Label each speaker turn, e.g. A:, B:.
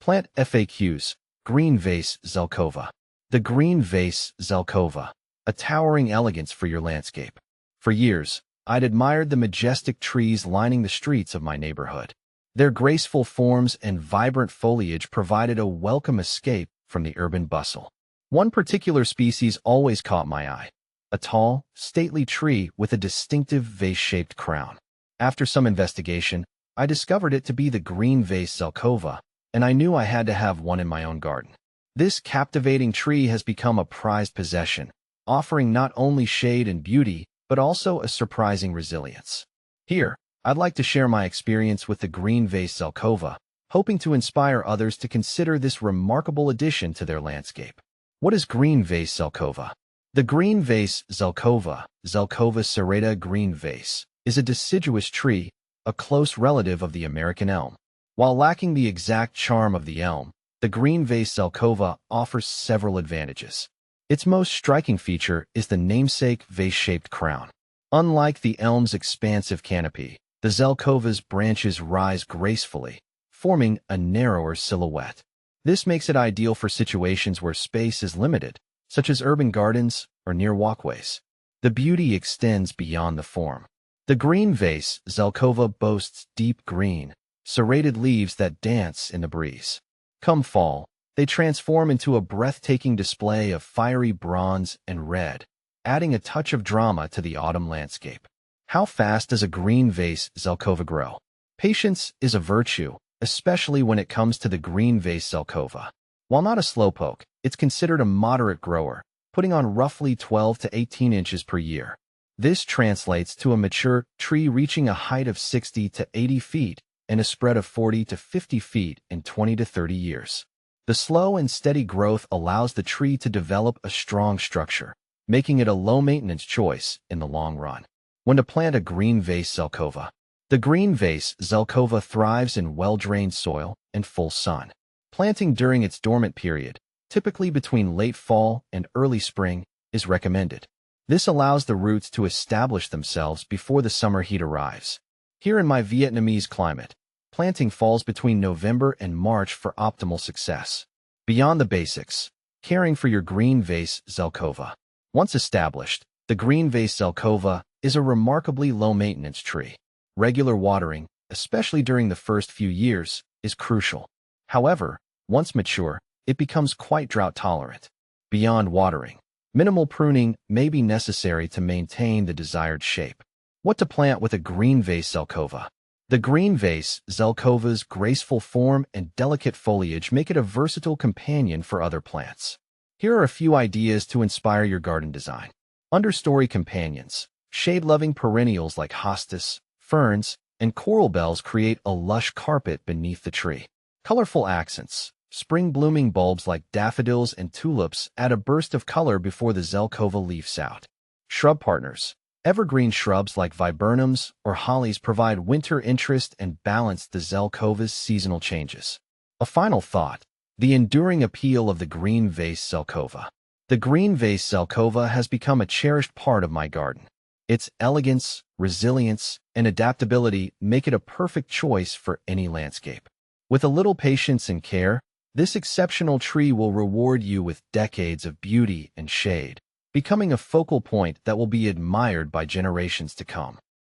A: Plant FAQs, Green Vase Zelkova. The green vase Zelkova, a towering elegance for your landscape. For years, I'd admired the majestic trees lining the streets of my neighborhood. Their graceful forms and vibrant foliage provided a welcome escape from the urban bustle. One particular species always caught my eye, a tall, stately tree with a distinctive vase-shaped crown. After some investigation, I discovered it to be the green vase Zelkova, and I knew I had to have one in my own garden. This captivating tree has become a prized possession, offering not only shade and beauty, but also a surprising resilience. Here, I'd like to share my experience with the green vase Zelkova, hoping to inspire others to consider this remarkable addition to their landscape. What is green vase Zelkova? The green vase Zelkova, Zelkova serrata green vase, is a deciduous tree, a close relative of the American elm. While lacking the exact charm of the elm, the green vase Zelkova offers several advantages. Its most striking feature is the namesake vase-shaped crown. Unlike the elm's expansive canopy, the Zelkova's branches rise gracefully, forming a narrower silhouette. This makes it ideal for situations where space is limited, such as urban gardens or near walkways. The beauty extends beyond the form. The green vase Zelkova boasts deep green, serrated leaves that dance in the breeze. Come fall, they transform into a breathtaking display of fiery bronze and red, adding a touch of drama to the autumn landscape. How fast does a green vase Zelkova grow? Patience is a virtue, especially when it comes to the green vase Zelkova. While not a slowpoke, it's considered a moderate grower, putting on roughly 12 to 18 inches per year. This translates to a mature tree reaching a height of 60 to 80 feet and a spread of 40 to 50 feet in 20 to 30 years. The slow and steady growth allows the tree to develop a strong structure, making it a low-maintenance choice in the long run. When to plant a green vase Zelkova? The green vase Zelkova thrives in well-drained soil and full sun. Planting during its dormant period, typically between late fall and early spring, is recommended. This allows the roots to establish themselves before the summer heat arrives. Here in my Vietnamese climate, planting falls between November and March for optimal success. Beyond the basics, caring for your green vase Zelkova. Once established, the green vase Zelkova is a remarkably low-maintenance tree. Regular watering, especially during the first few years, is crucial. However, once mature, it becomes quite drought-tolerant. Beyond watering, minimal pruning may be necessary to maintain the desired shape. What to plant with a green vase Zelkova? The green vase Zelkova's graceful form and delicate foliage make it a versatile companion for other plants. Here are a few ideas to inspire your garden design. Understory companions. Shade-loving perennials like hostas, ferns, and coral bells create a lush carpet beneath the tree. Colorful accents. Spring-blooming bulbs like daffodils and tulips add a burst of color before the Zelkova leaves out. Shrub partners. Evergreen shrubs like viburnums or hollies provide winter interest and balance the Zelkova's seasonal changes. A final thought. The enduring appeal of the green vase Zelkova. The green vase Zelkova has become a cherished part of my garden. Its elegance, resilience, and adaptability make it a perfect choice for any landscape. With a little patience and care, this exceptional tree will reward you with decades of beauty and shade, becoming a focal point that will be admired by generations to come.